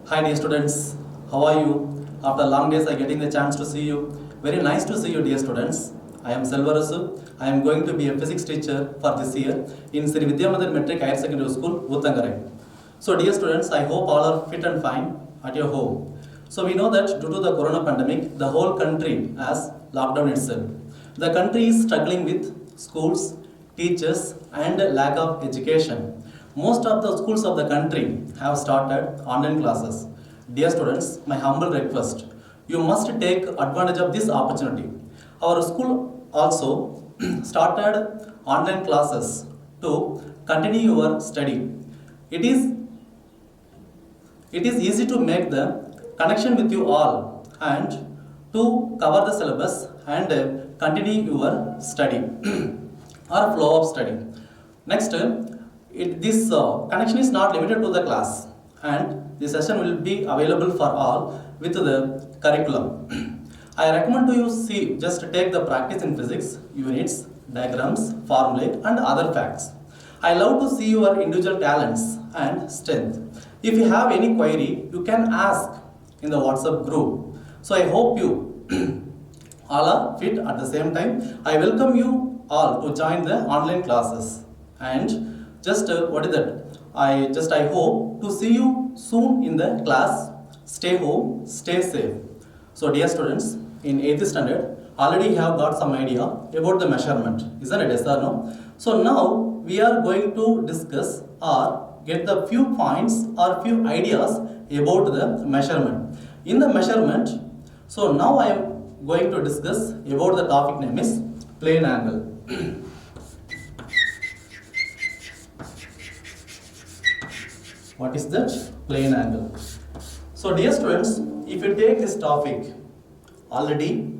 Hi dear students, how are you? After long days I getting the chance to see you. Very nice to see you dear students. I am Selvarasu. I am going to be a physics teacher for this year in Sri Vidyamadhan Metric Higher Secondary School, Uttangarai. So dear students, I hope all are fit and fine at your home. So we know that due to the corona pandemic, the whole country has locked down itself. The country is struggling with schools, teachers and lack of education. Most of the schools of the country have started online classes. Dear students, my humble request, you must take advantage of this opportunity. Our school also started online classes to continue your study. It is easy to make the connection with you all and to cover the syllabus and continue your study or flow of study. Next, this connection is not limited to the class and the session will be available for all with the curriculum. I recommend to you just take the practice in physics, units, diagrams, formulae and other facts. I love to see your individual talents and strength. If you have any query, you can ask in the WhatsApp group. So I hope you all are fit at the same time. I welcome you all to join the online classes and just I hope to see you soon in the class. Stay home, stay safe. So dear students, in 8th standard already have got some idea about the measurement, isn't it? Yes or no? So now we are going to discuss or get the few points or few ideas about the measurement. In the measurement, so now I am going to discuss about the topic name is plane angle. What is that? Plane angle. So dear students, if you take this topic already,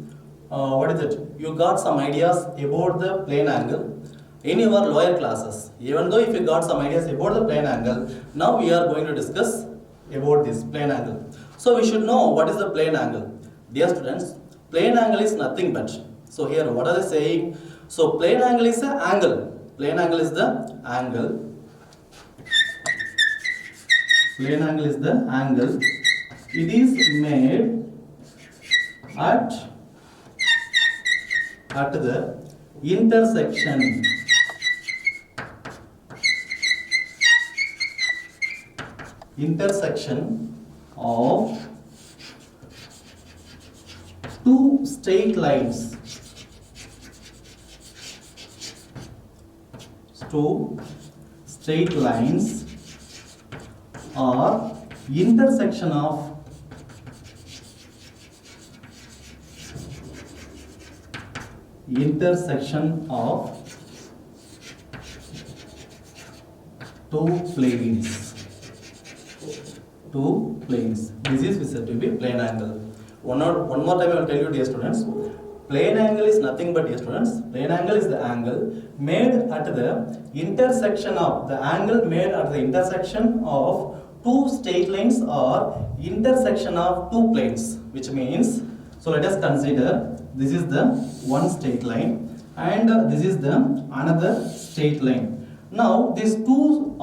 you got some ideas about the plane angle in your lower classes. Even though if you got some ideas about the plane angle, now we are going to discuss about this plane angle. So we should know what is the plane angle. Dear students, plane angle is nothing but, so here what are they saying? So plane angle is the angle. Plane angle is the angle. Plane angle is the angle. It is made at the intersection of two straight lines. Two straight lines or intersection of two planes. This is said to be plane angle. One more time I will tell you dear students. Plane angle is nothing but, dear students, plane angle is the angle made at the intersection of two straight lines or intersection of two planes, which means, so let us consider this is the one straight line and this is the another straight line. Now these two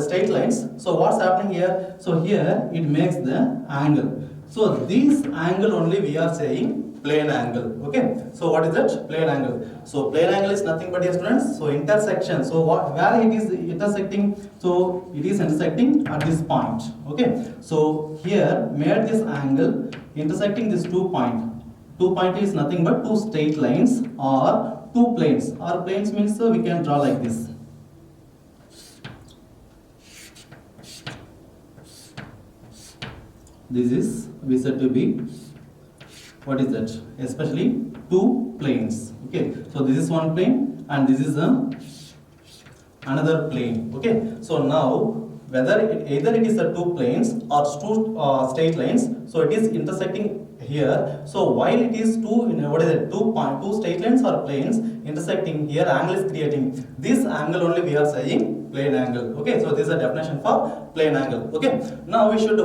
straight lines, so what's happening here? So here it makes the angle. So this angle only we are saying plane angle. Okay, so what is that? Plane angle. So plane angle is nothing but, dear students, so intersection. So where it is intersecting? So it is intersecting at this point. Okay, so here made this angle intersecting this 2 point. 2 point is nothing but two straight lines or two planes. Or planes means we can draw like this. This is we said to be, what is that? Especially two planes. Okay, so this is one plane and this is another plane. Okay, so now either it is the two planes or two straight lines, so it is intersecting here. So while it is two straight lines or planes intersecting here, angle is creating. This angle only we are saying plane angle. Okay, so this is a definition for plane angle. Okay, now we should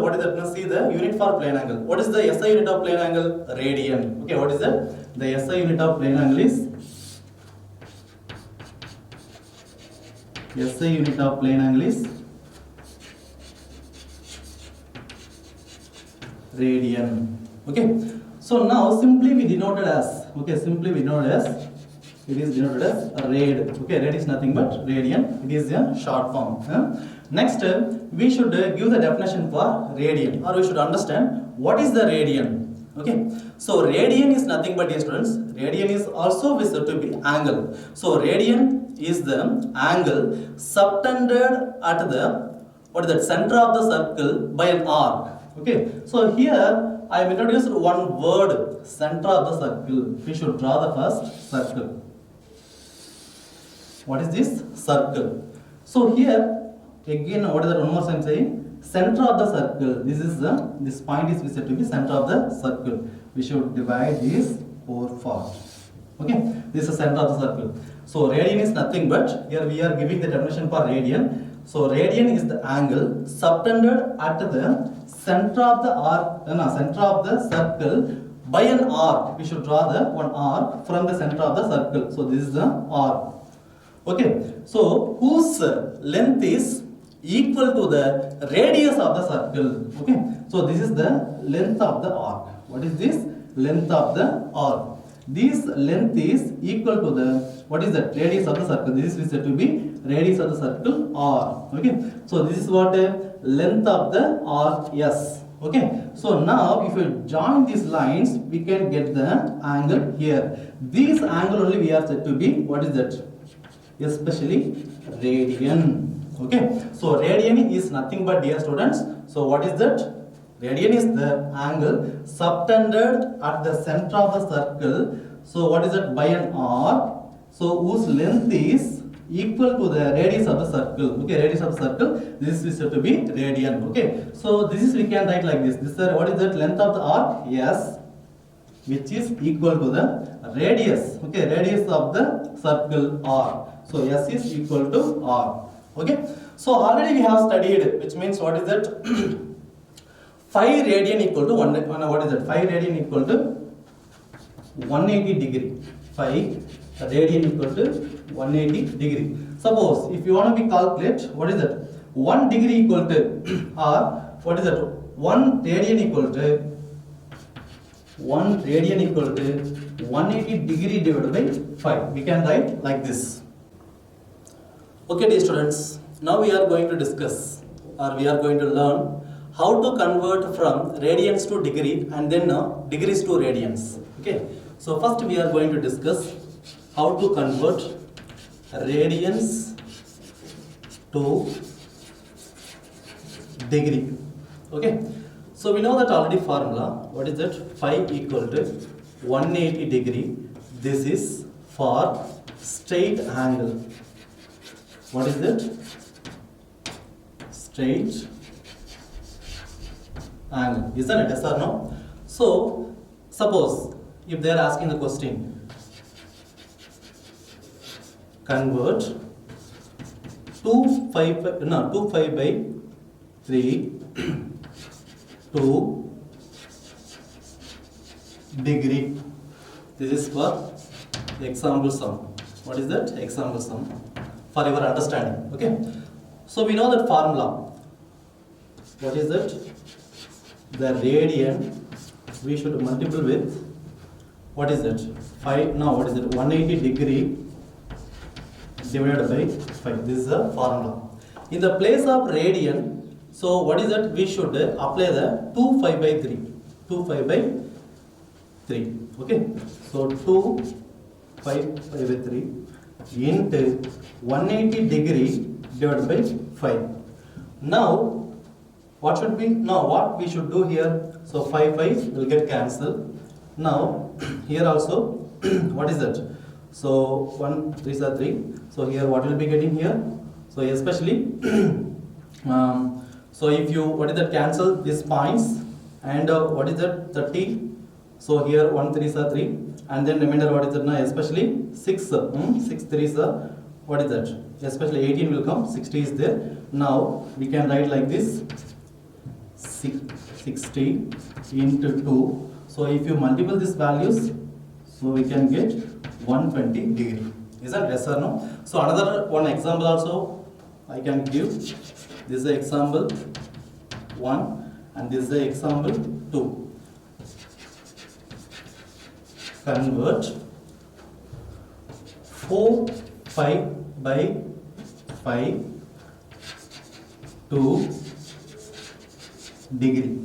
see the unit for plane angle. What is the SI unit of plane angle? Radian. Okay, what is that? The SI unit of plane angle is SI unit of plane angle is radian. Okay, so now simply we denoted as, okay, simply we denoted as, it is denoted as rad. Okay, rad is nothing but radian, it is a short form. Next, we should give the definition for radian, or we should understand what is the radian. Okay, so radian is nothing but, dear students, radian is also said to be angle. So radian is the angle subtended at the, what is that, center of the circle by an arc. Okay, so here I have introduced one word, center of the circle. We should draw the first circle. What is this? Circle. So here again, what is that, one more time saying? Center of the circle. This is the, this point is said to be center of the circle. We should divide this 4 parts. Okay, this is the center of the circle. So radian is nothing but, here we are giving the definition for radian. So radian is the angle subtended at the center of the arc, center of the circle by an arc. We should draw the one arc from the center of the circle. So this is the arc. Okay, so whose length is equal to the radius of the circle. Okay, so this is the length of the arc. What is this? Length of the arc. This length is equal to the, what is that, radius of the circle. This is said to be radius of the circle r. Okay, so this is what length of the arc s. Okay, so now if you join these lines, we can get the angle here. This angle only we are said to be, what is that, especially radian. Okay, so radian is nothing but, dear students, so what is that? Radian is the angle subtended at the center of the circle. So what is that? By an arc. So whose length is equal to the radius of the circle. Okay, radius of the circle. This is said to be radian. Okay, so this is, we can write like this. This is what is that? Length of the arc S, which is equal to the radius. Okay, radius of the circle R. So S is equal to R. Okay, so already we have studied, which means what is that? 5 radian equal to 1, what is that? 5 radian equal to 180 degree. 5 radian equal to 180 degree. Suppose if you want to be calculate, what is that? 1 degree equal to, or what is that? 1 radian equal to 180 degree divided by 5. We can write like this. Okay, dear students, now we are going to discuss, or we are going to learn how to convert from radians to degree and then degrees to radians. Okay, so first we are going to discuss how to convert radians to degree. Okay, so we know that already formula. What is that? Phi equal to 180 degree. This is for straight angle. What is it? Straight angle, isn't it? Yes or no? So suppose if they are asking the question, convert 2 pi by 3 to degree. This is for example sum. What is that? Example sum for your understanding. Okay, so we know that formula. What is that? The radian we should multiply with, what is it? 5. Now what is it? 180 degree divided by 5. This is the formula. In the place of radian, so what is that? We should apply the 2 pi by 3. 2 pi by 3. Okay, so 2 pi by 3 into 180 degree divided by 5. Now what should be, now what we should do here? So 5 will get cancelled. Now here also what is that? So 1 3s are 3. So here what will be getting here? So especially so if you, what is that, cancel these points, and what is that, 30. So here 1 3s are 3, and then remainder what is that now? Especially 6 6 3s are, what is that? Especially 18 will come, 60 is there. Now we can write like this, 60 into 2. So if you multiply these values, so we can get 120 degree. Is that yes or no? So another one example also I can give. This is example 1, And this is the example 2. Convert 4 pi by 5 to degree.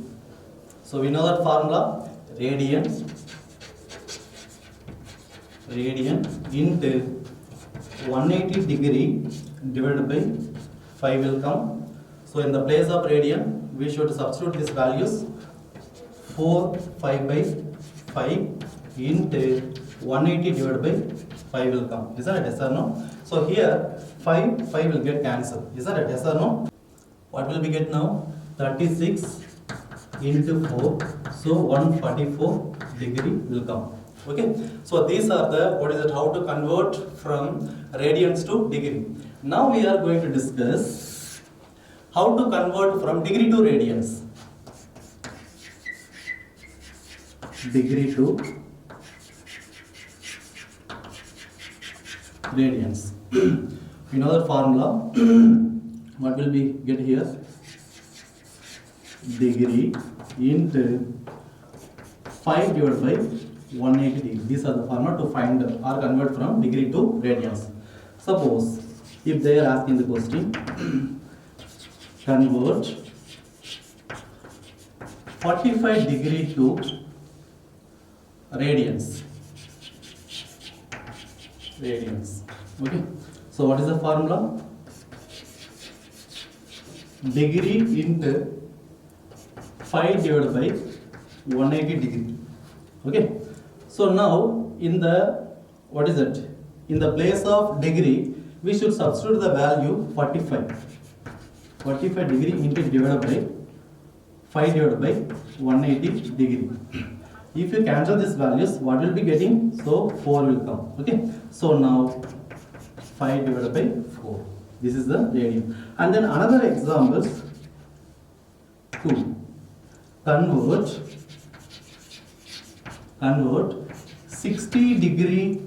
So we know that formula, radian into 180 degree divided by 5 will come. So in the place of radian, we should substitute these values. 4 5 by 5 into 180 divided by 5 will come. Is that a yes or no? So here 5 will get cancelled. Is that a yes or no? What will we get now? 36 into 4. So 144 degree will come. Okay. So these are the how to convert from radians to degree. Now we are going to discuss how to convert from degree to radians. Degree to radians. We know the formula. What will we get here? Degree into 5 divided by 180 degree. These are the formula to find or convert from degree to radians. Suppose if they are asking the question, convert 45 degree to radians. Okay. So what is the formula? Degree into 5 divided by 180 degree. Okay. So now in the in the place of degree, we should substitute the value 45 degree into divided by 5 divided by 180 degree. If you cancel these values, what will be getting? So 4 will come. Okay. So now 5 divided by 4. This is the radian. And then another example 2. Convert 60 degree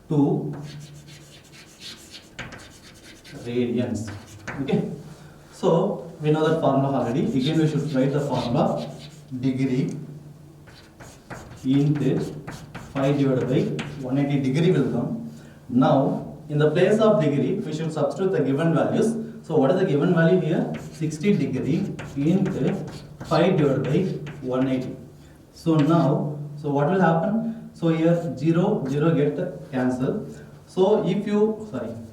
to radians. Okay. So we know that formula already. Again we should write the formula. Degree into 5 divided by 180 degree will come. Now in the place of degree, we should substitute the given values. So what is the given value here? 60 degree into 5 divided by 180. So now, what will happen? So here 0 get cancelled. So if you,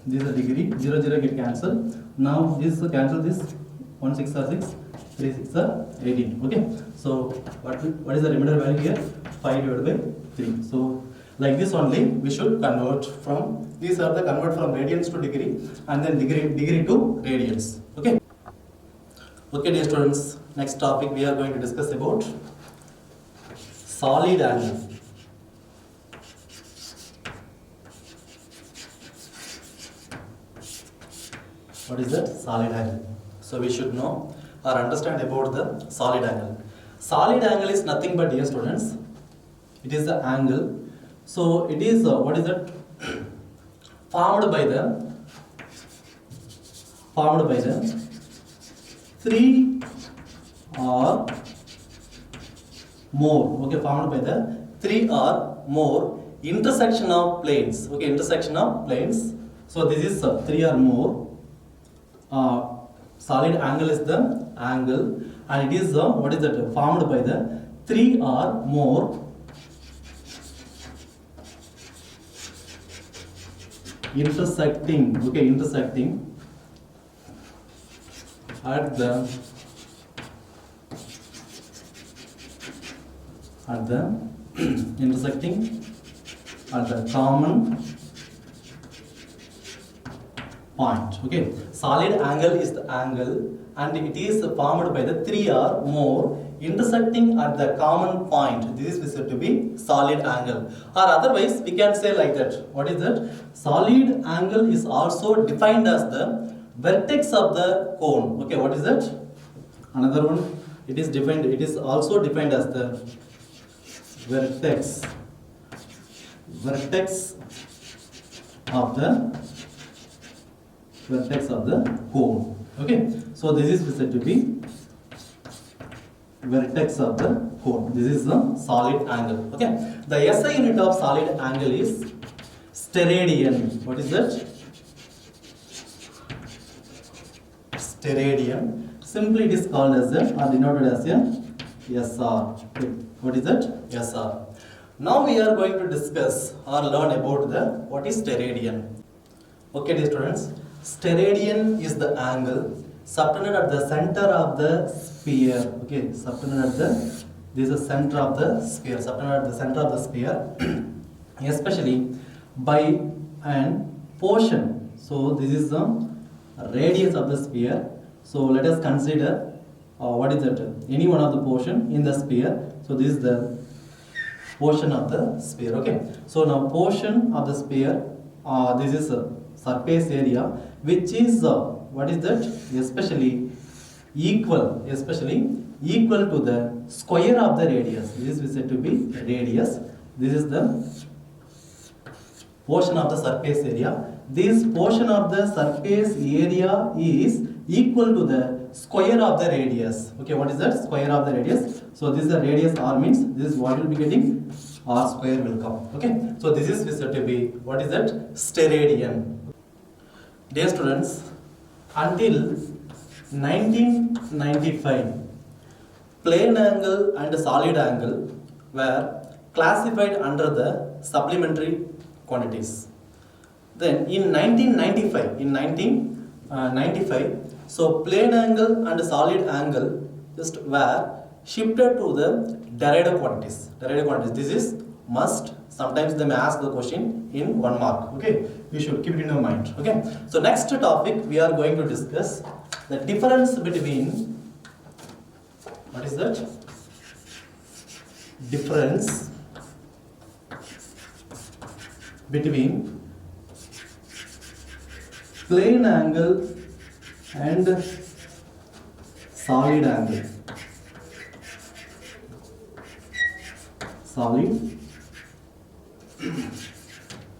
this is a degree, 0 get cancelled. Now this cancel this, 1 6 are 6, 3 6 are 18. Okay. So what is the remainder value here? 5 divided by 3. So like this only we should convert from. These are the convert from radians to degree, and then degree to radians. Okay. Okay, dear students. Next topic we are going to discuss about solid angle. What is that? Solid angle. So we should know or understand about the solid angle. Solid angle is nothing but, dear students, it is the angle. So it is formed by the 3 or more. Okay, formed by the 3 or more intersection of planes. Okay, intersection of planes. So this is 3 or more. Solid angle is the angle, and it is formed by the 3 or more intersecting at the intersecting at the common point. Okay, solid angle is the angle, and it is formed by the 3 or more intersecting at the common point. This is said to be solid angle, or otherwise we can say like that. What is that? Solid angle is also defined as the vertex of the cone. Okay, what is that? Another one. It is also defined as the vertex of the cone. Okay, so this is said to be vertex of the cone. This is the solid angle. Okay. The SI unit of solid angle is steradian. What is that? Steradian. Simply it is called as a or denoted as a SR. Okay. What is that? SR. Now we are going to discuss or learn about the what is steradian. Okay, dear students. Steradian is the angle subtended at the center of the sphere. Okay, subtended at the this is the center of the sphere. Subtended at the center of the sphere, especially by an portion. So this is the radius of the sphere. So let us consider what is that? Any one of the portion in the sphere. So this is the portion of the sphere. Okay. So now portion of the sphere. This is a surface area, which is what is that? Especially equal to the square of the radius. This is said to be radius. This is the portion of the surface area. This portion of the surface area is equal to the square of the radius. Okay, what is that? Square of the radius. So this is the radius r means this is what you will be getting, r square will come. Okay, so this is said to be what is that? Steradian. Dear students, until 1995, plane angle and solid angle were classified under the supplementary quantities. Then in 1995, so plane angle and solid angle just were shifted to the derived quantities. This is must. Sometimes they may ask the question in 1 mark. Okay, you should keep it in your mind. Okay, so next topic we are going to discuss the difference between what is that? Difference between plane angle and solid angle. Solid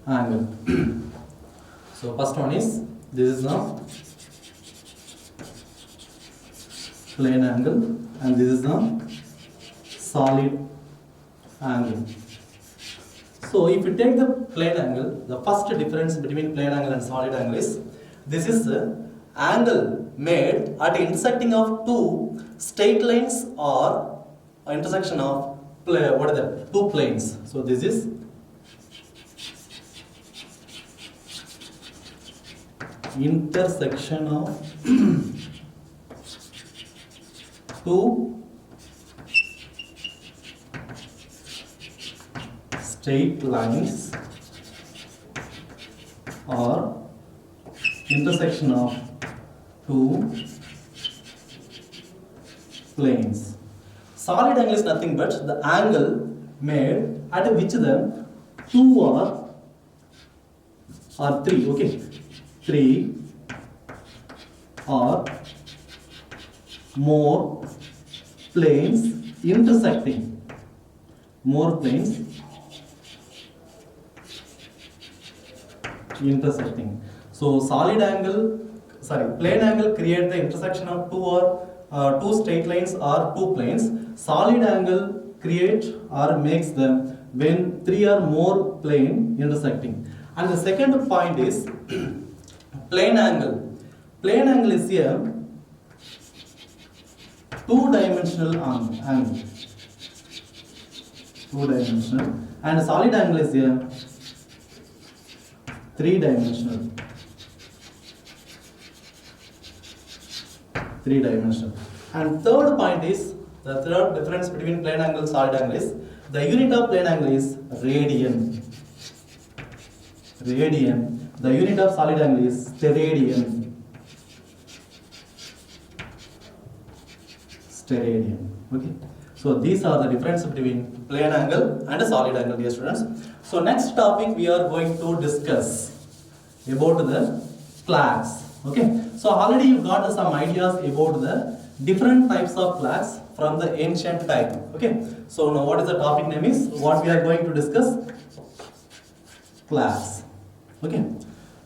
angle. So first one is this is the plane angle and this is the solid angle. So if you take the plane angle, the first difference between plane angle and solid angle is this is the angle made at the intersecting of two straight lines or intersection of what are that? Two planes. So this is intersection of two straight lines or intersection of two planes. Solid angle is nothing but the angle made at which the two or three, okay, three or more planes intersecting. More planes intersecting. So solid angle, plane angle create the intersection of two straight lines or two planes. Solid angle create or makes them when three or more plane intersecting. And the second point is plane angle. Plane angle is a two-dimensional angle. Two-dimensional. And solid angle is a three-dimensional. Three-dimensional. And third point is the third difference between plane angle and solid angle is the unit of plane angle is radian. Radian. The unit of solid angle is steradian. Steradian. Okay. So these are the difference between plane angle and a solid angle, dear students. So next topic we are going to discuss about the flags. Okay. So already you got some ideas about the different types of flags from the ancient time. Okay. So now what is the topic name is? What we are going to discuss? Flags. Okay.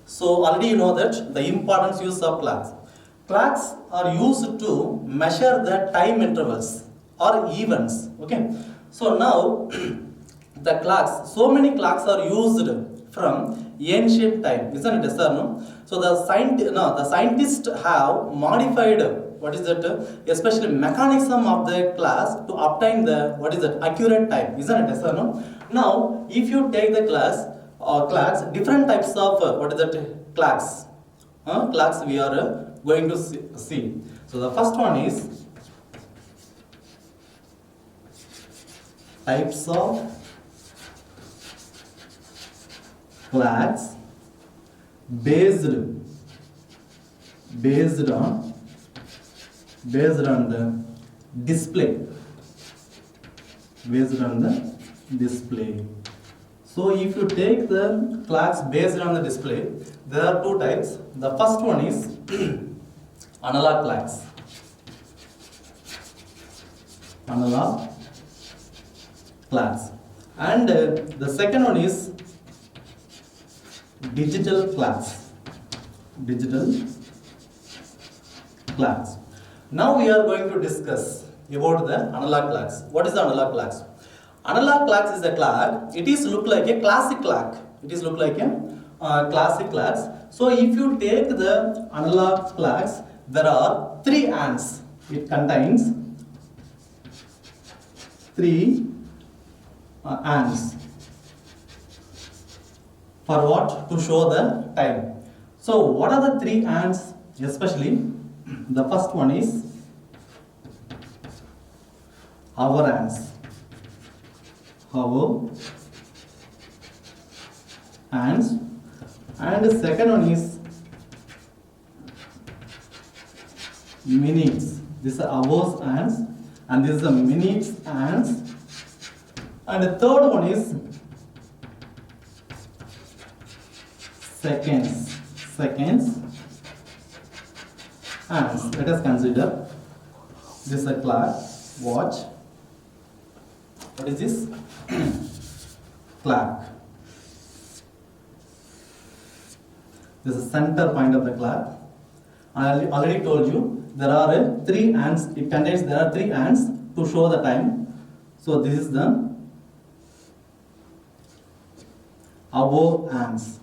So already you know that the importance use of flags. Flags are used to measure the time intervals or events. Okay, so now the clocks, so many clocks are used from ancient time, isn't it, sir? No? So the scientists have modified what is that, especially mechanism of the clocks to obtain the what is that accurate time, isn't it, sir? No? Now, if you take the clocks, different types of what is that clocks, clocks we are going to see. So the first one is types of clocks based on the display, So if you take the clocks based on the display, there are two types. The first one is analog clocks. And the second one is digital clocks. Now we are going to discuss about the analog clocks. What is the analog clocks? Analog clocks is a clock. It is look like a classic clock. Classic clocks. So if you take the analog clocks, there are 3 hands. It contains 3 hands. For what? To show the time. So what are the 3 hands? Especially the first one is hour hands. And the second one is minutes. This is hours hands, and this is the minutes hands. And the third one is seconds hands. Let us consider this is a clock, watch. What is this? Clock. This is the center point of the clock. I already told you there are 3 hands. It contains there are 3 hands to show the time. So this is the hour hands.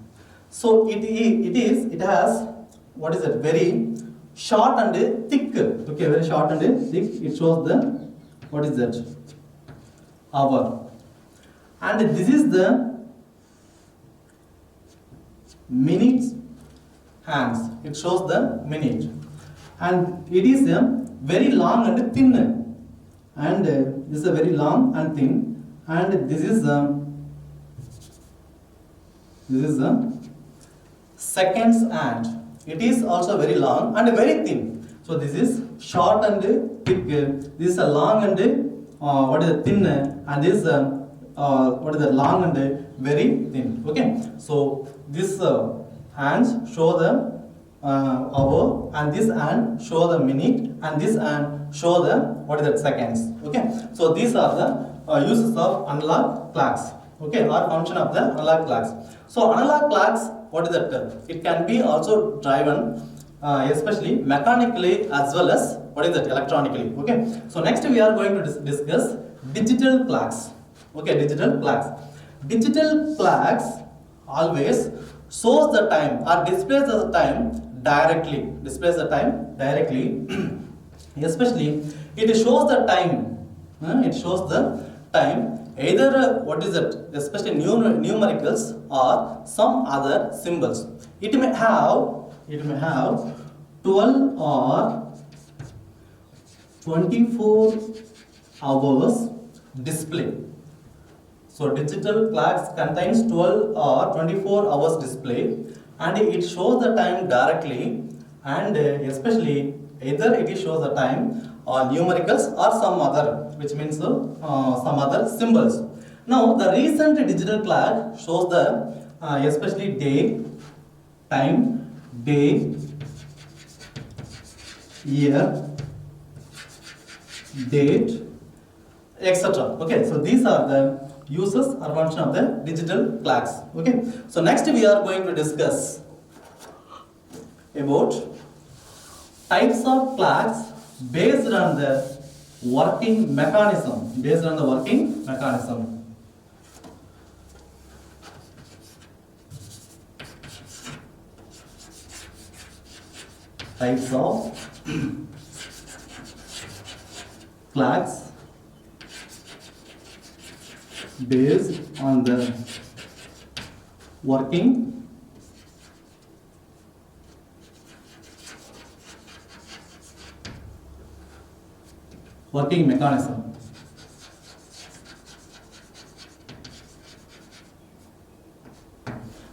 So it has what is it? Very short and thick. Okay, very short and thick. It shows the what is that? Hour. And this is the minutes hands. It shows the minute. And it is very long and thin. And this is a very long and thin. And this is seconds hand. It is also very long and very thin. So this is short and thick. This is a long and what is thin, and this what is long and very thin. Okay. So this hands show the hour, and this hand show the minute, and this hand show the what is that seconds. Okay. So these are the uses of analog clocks. Okay, or function of the analog clocks. So analog clocks, what is that? It can be also driven especially mechanically as well as what is that electronically. Okay. So next we are going to discuss digital clocks. Okay, digital clocks. Digital clocks always shows the time or displays the time directly. Especially it shows the time. It shows the time. Either what is it, especially numericals or some other symbols. It may have 12 or 24 hours display. So digital clocks contains 12 or 24 hours display, and it shows the time directly, and especially either it shows the time or numericals or some other, which means some other symbols. Now the recent digital clock shows the especially day, time, day, year, date, etc. Okay, so these are the uses or function of the digital clocks. Okay, so next we are going to discuss about types of clocks based on the working mechanism, based on the working mechanism. Types of clocks based on the working mechanism.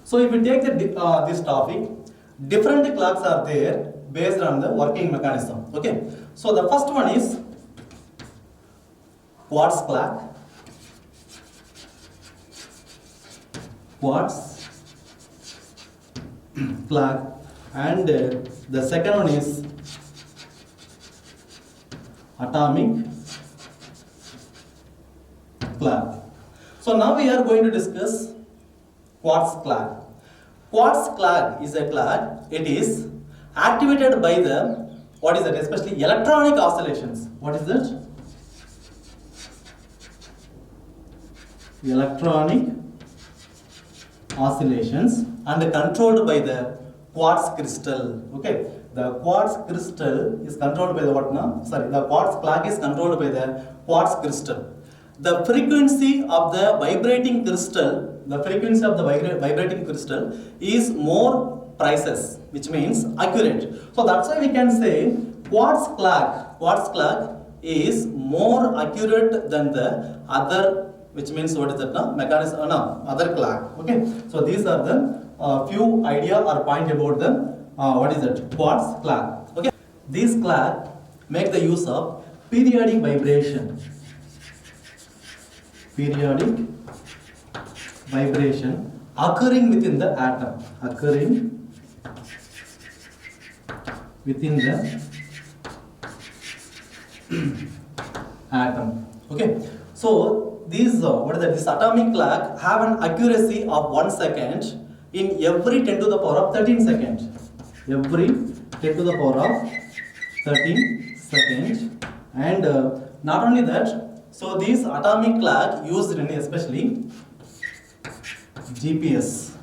So if we take this topic, different clocks are there based on the working mechanism. Okay, so the first one is quartz clock. Quartz clock, and the second one is atomic clock. So now we are going to discuss quartz clock. Quartz clock is a clock. It is activated by the, what is that, especially electronic oscillations. What is that? Electronic oscillations, and controlled by the quartz crystal. Okay, the quartz crystal is controlled by the what now? Sorry, the quartz clock is controlled by the quartz crystal. The frequency of the vibrating crystal, is more precise, which means accurate. So that's why we can say quartz clock is more accurate than the other, which means what is that now? Mechanism, other clock. Okay, so these are the few idea or point about the what is that? Quartz clock. Okay, these clock make the use of periodic vibration. Periodic vibration occurring within the atom. Occurring within the atom. Okay, so these this atomic clock have an accuracy of 1 second in every 10 to the power of 13 seconds. Every 10 to the power of 13 seconds. And not only that, so these atomic clock used in especially GPS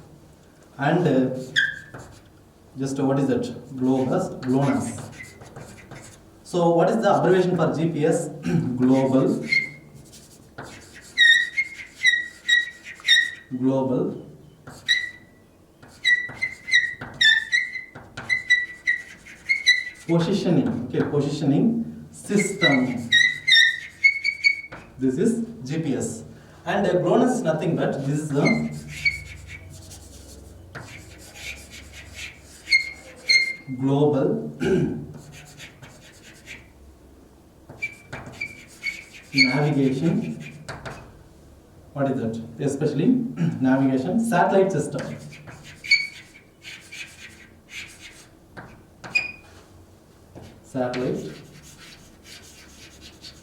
and just what is that? GLONASS. So what is the abbreviation for GPS? Global positioning. Okay, positioning system. This is GPS, and GLONASS is nothing but this is the global navigation. What is that? Especially navigation satellite system. Satellite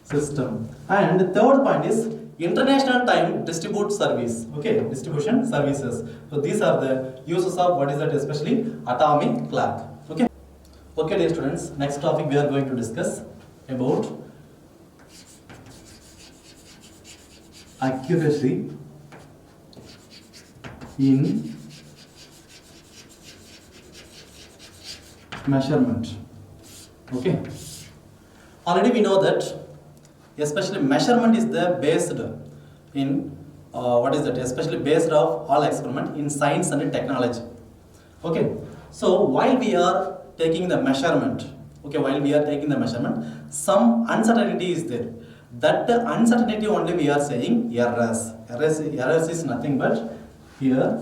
system. And the third point is international time distribute service. Okay, distribution services. So these are the uses of what is that? Especially atomic clock. Okay. Okay, dear students. Next topic we are going to discuss about accuracy in measurement. Okay. Already we know that especially measurement is the based in what is that? Especially based of all experiment in science and technology. Okay. So while we are taking the measurement, some uncertainty is there. That uncertainty only we are saying errors. Errors is nothing but here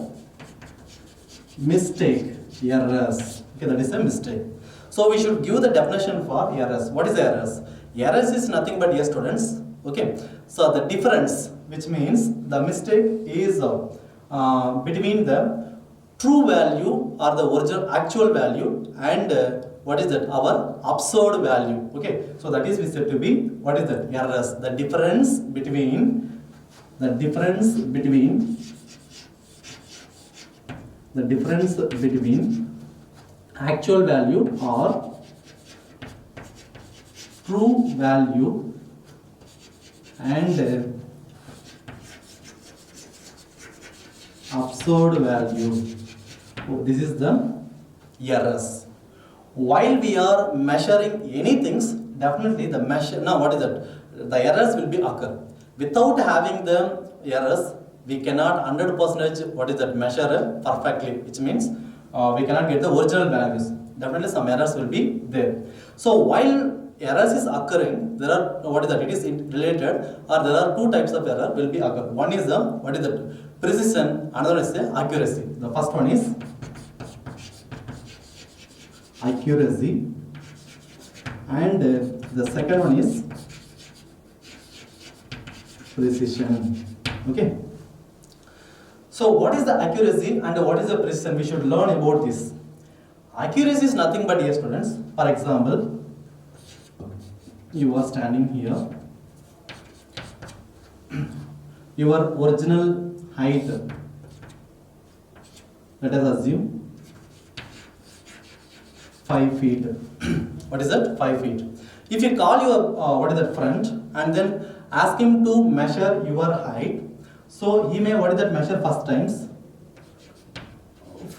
mistake, errors. Okay, that is a mistake. So we should give the definition for errors. What is errors? Errors is nothing but, yes students, okay. So the difference, which means the mistake is between the true value or the original actual value and what is that? Our absurd value. Okay. So that is we said to be, what is that? Errors. The difference between actual value or true value and absurd value. So this is the errors. While we are measuring anything, definitely the measure. Now what is that? The errors will be occur. Without having the errors, we cannot 100% what is that measure perfectly. Which means we cannot get the original values. Definitely some errors will be there. So while errors is occurring, there are what is that? It is related, or there are two types of error will be occur. One is the what is that? Precision. Another is the accuracy. The first one is accuracy, and the second one is precision. Okay. So what is the accuracy and what is the precision? We should learn about this. Accuracy is nothing but, dear students, for example, you are standing here, your original height, let us assume 5 feet. What is that? 5 feet. If you call your what is that friend and then ask him to measure your height, so he may what is that measure first times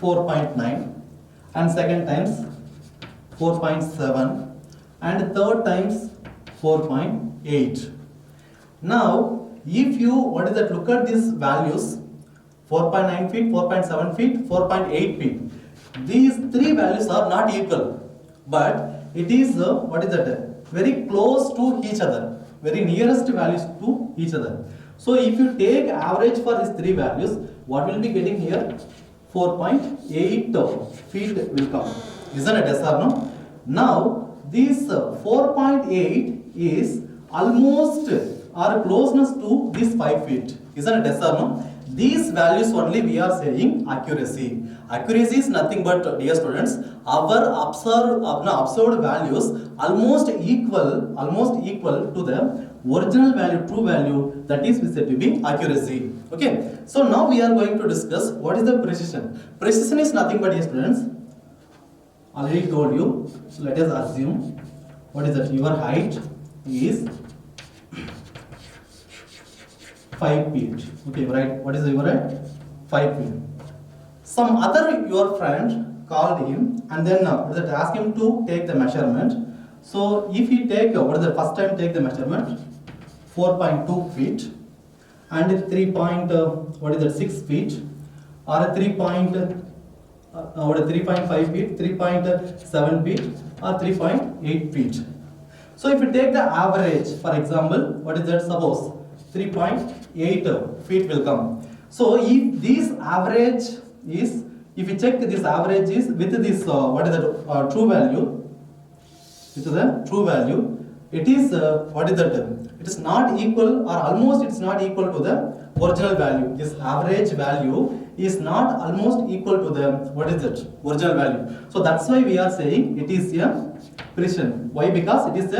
4.9 and second times 4.7 and third times 4.8. Now if you what is that look at these values 4.9 feet, 4.7 feet, 4.8 feet. These three values are not equal, but it is what is that? Very close to each other, very nearest values to each other. So if you take average for these three values, what will be getting here? 4.8 feet will come. Isn't it? Yes or no? Now this 4.8 is almost or closeness to this 5 feet. Isn't it? Yes or no? These values only we are saying accuracy. Accuracy is nothing but, dear students, our observed values almost equal to the original value, true value, that is said to be accuracy. Okay. So now we are going to discuss what is the precision. Precision is nothing but, dear students, already told you. So let us assume what is that? Your height is 5 feet. Okay, right? What is your height? 5 feet. Some other your friend called him and then asked him to take the measurement. So if he take what is the first time take the measurement 4.2 feet and 6 feet or 3.5 feet, 3.7 feet or 3.8 feet. So if you take the average, for example, what is that? Suppose 3.8 feet will come. So if this average is, if you check this average is with this what is the true value, with the true value, it is what is that? It is not equal or almost it is not equal to the original value. This average value is not almost equal to the what is it? Original value. So that's why we are saying it is a precision. Why? Because it is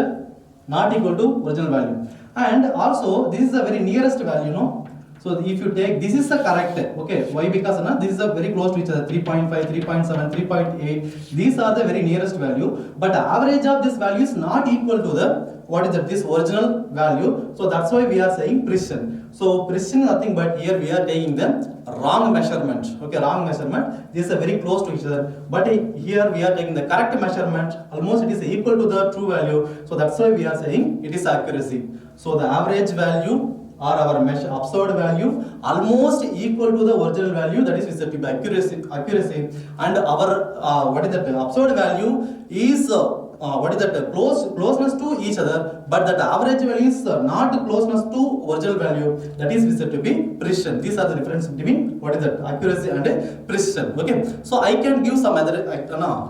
not equal to original value. And also this is the very nearest value, no? So if you take, this is the correct, okay? Why? Because this is a very close to each other, 3.5, 3.7, 3.8. These are the very nearest value, but the average of this value is not equal to the what is that? This original value. So that's why we are saying precision. So precision is nothing but here we are taking the wrong measurement. Okay, wrong measurement. This is very close to each other, but here we are taking the correct measurement. Almost it is equal to the true value. So that's why we are saying it is accuracy. So the average value or our observed value almost equal to the original value, that is said to be accuracy, and our what is that? Observed value is what is that? Closeness to each other, but that average value is not closeness to original value, that is said to be precision. These are the difference between what is that? Accuracy and precision. Okay, so I can give some other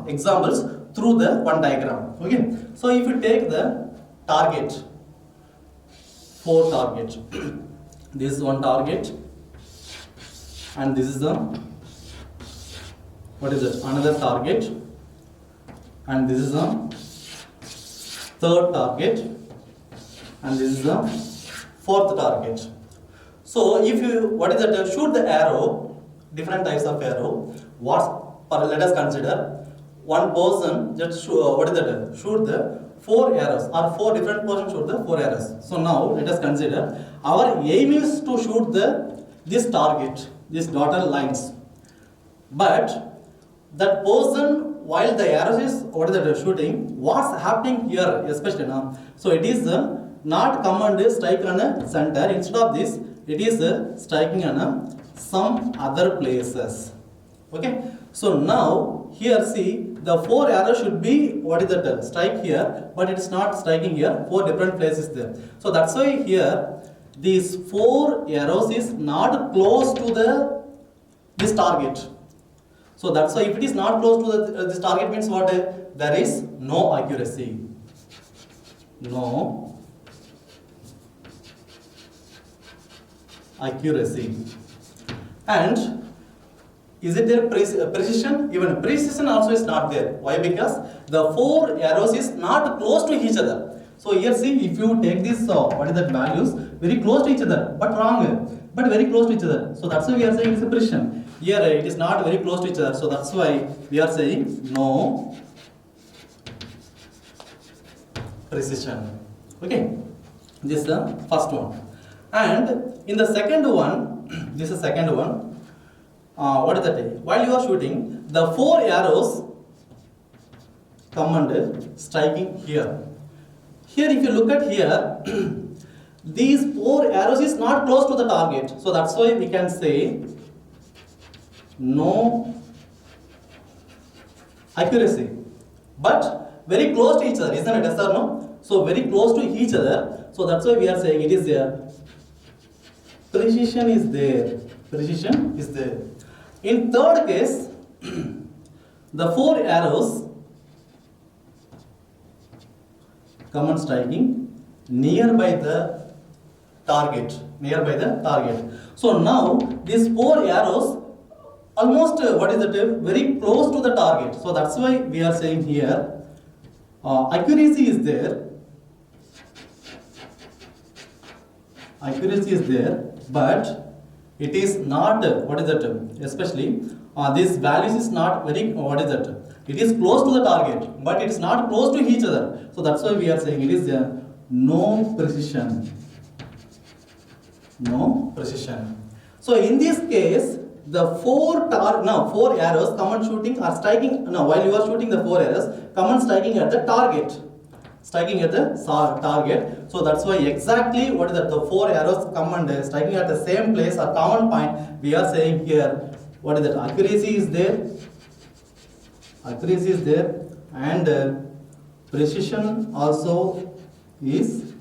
examples through the one diagram. Okay, so if you take the target, 4 target, this is one target and this is the what is it? Another target, and this is the third target, and this is the fourth target. So if you what is that? Shoot the arrow, different types of arrow. Let us consider one person just what is that? Shoot the four arrows or four different persons shoot the four arrows. So now let us consider our aim is to shoot this target, this dotted lines. But that person, while the arrows is what is that shooting, what's happening here especially now? So it is not command strike on a center. Instead of this, it is striking on some other places. Okay. So now here see the four arrows should be what is that strike here, but it is not striking here. Four different places there. So that's why here these four arrows is not close to this target. So that's why if it is not close to this target means what? There is no accuracy. No accuracy. And is it there precision? Even precision also is not there. Why? Because the four arrows is not close to each other. So here see, if you take this what is that values very close to each other, but wrong, but very close to each other. So that's why we are saying it's a precision. Here it is not very close to each other. So that's why we are saying no precision. Okay, this is the first one. And in the second one, this is second one. What is that? While you are shooting, the four arrows come and striking here. Here, if you look at here, these four arrows is not close to the target. So that's why we can say no accuracy. But very close to each other, isn't it? Yes or no? So very close to each other. So that's why we are saying it is there. Precision is there. Precision is there. In third case, the four arrows come and striking nearby the target. Nearby the target. So now these four arrows almost what is it? Very close to the target. So that's why we are saying here accuracy is there. Accuracy is there, but it is not what is that? Especially this values is not very what is that? It is close to the target, but it is not close to each other. So that's why we are saying it is no precision. No precision. So in this case, the four arrows come and shooting or striking. Now while you are shooting the four arrows, come and striking at the target. Striking at the target. So that's why exactly what is that? The four arrows come and striking at the same place or common point. We are saying here what is that? Accuracy is there. Accuracy is there, and precision also is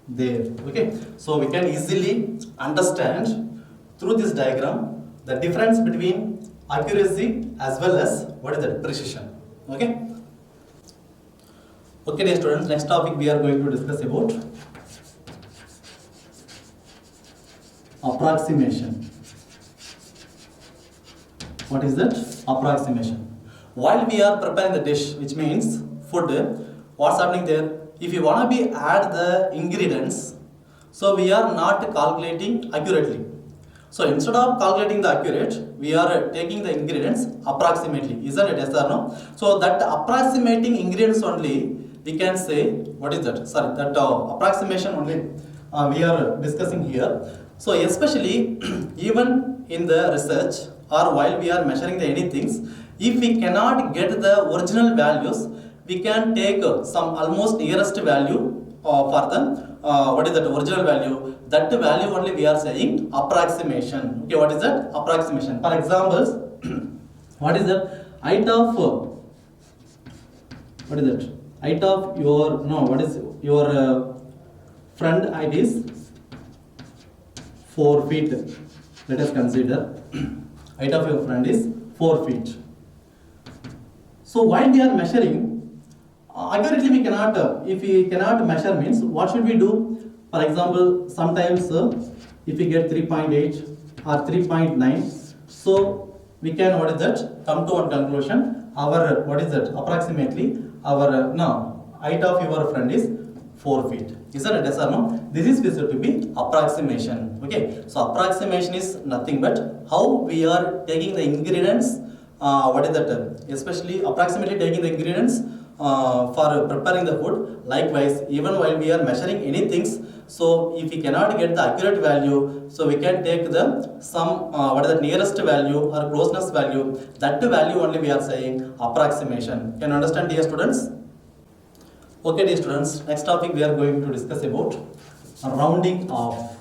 there. Okay. So we can easily understand through this diagram the difference between accuracy as well as what is that? Precision. Okay. Okay, dear students, next topic we are going to discuss about approximation. What is that? Approximation. While we are preparing the dish, which means food, what's happening there? If you want to add the ingredients, so we are not calculating accurately. So instead of calculating the accurate, we are taking the ingredients approximately. Isn't it? Yes or no? So that approximating ingredients only, we can say, what is that? Sorry, that approximation only we are discussing here. So especially even in the research or while we are measuring the anything, if we cannot get the original values, we can take some almost nearest value for the what is that original value. That value only we are saying approximation. Okay, what is that? Approximation. For examples, what is the height of what is that? Height of your what is your friend height is 4 feet. Let us consider height of your friend is 4 feet. So while we are measuring, accurately we cannot, if we cannot measure means what should we do? For example, sometimes if we get 3.8 or 3.9, so we can what is that? Come to one conclusion. Our what is that? Approximately our height of your friend is 4 feet. Is that it? Yes or no? This is considered to be approximation. Okay. So approximation is nothing but how we are taking the ingredients. What is that? Especially approximately taking the ingredients for preparing the food. Likewise, even while we are measuring any things, so if we cannot get the accurate value, so we can take the some what is the nearest value or closeness value. That value only we are saying approximation. Can you understand, dear students? Okay, dear students, next topic we are going to discuss about rounding off.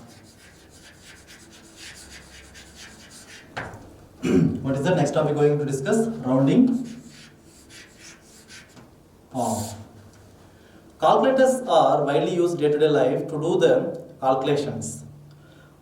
What is the next topic going to discuss? Rounding off. Calculators are widely used day-to-day life to do the calculations.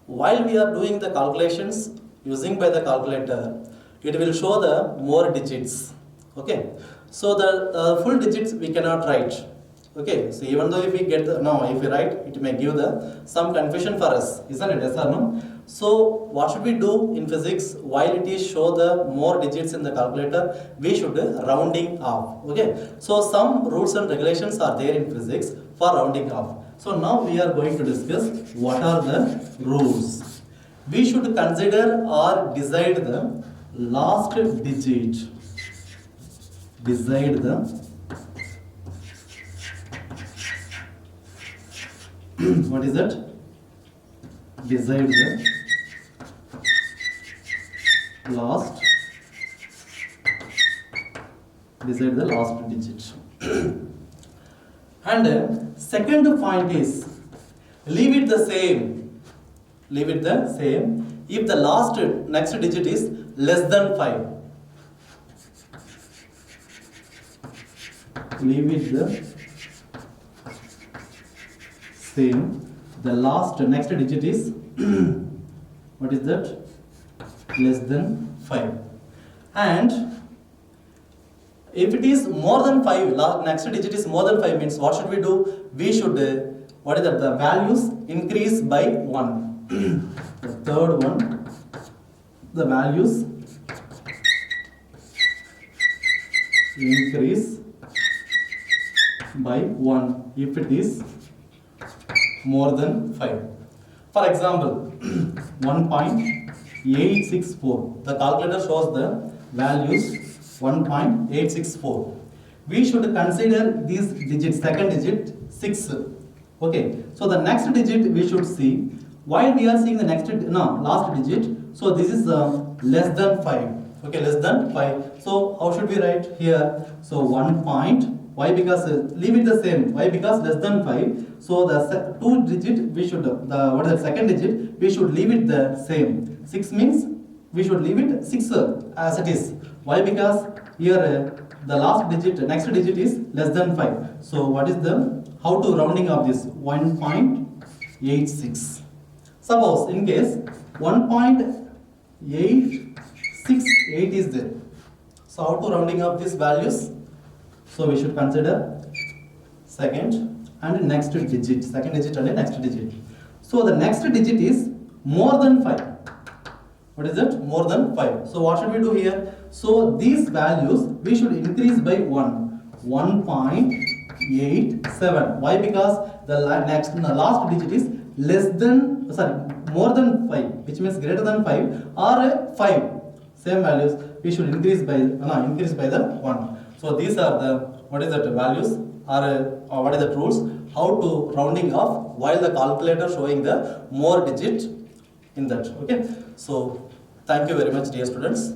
While we are doing the calculations using by the calculator, it will show the more digits. Okay, so the full digits we cannot write. Okay, so even though if we get the, no, if we write, it may give the some confusion for us, isn't it? Yes or no? So what should we do in physics? While it is show the more digits in the calculator, we should rounding off. Okay, so some rules and regulations are there in physics for rounding off. So now we are going to discuss what are the rules. We should consider or decide the last digit. Decide the what is that? Decide the last. Decide the last digit. And second point is leave it the same. Leave it the same if the last next digit is less than 5. Leave it the same. The last next digit is what is that? Less than 5. And if it is more than 5, next digit is more than 5 means what should we do? We should what is that? The values increase by 1. The third one, the values increase by 1 if it is more than 5. For example, 1.864. The calculator shows the values 1.864. We should consider these digits, second digit 6. Okay, so the next digit we should see. While we are seeing the last digit, so this is less than 5. Okay, less than 5. So how should we write here? So 1 point. Why? Because leave it the same. Why? Because less than 5. So the two digit we should what is the second digit we should leave it the same. 6 means we should leave it 6 as it is. Why? Because here the last digit, next digit is less than 5. So what is the how to rounding of this? 1.86. Suppose in case 1.868 is there. So how to rounding up these values? So we should consider second and next digit, second digit and next digit. So the next digit is more than 5. What is it? More than 5. So what should we do here? So these values we should increase by 1. 1.87. Why? Because the last digit is more than 5, which means greater than 5 or 5. Same values we should increase by the 1. So these are the what is that values or what is the rules how to rounding off while the calculator showing the more digit in that. Okay, so thank you very much, dear students.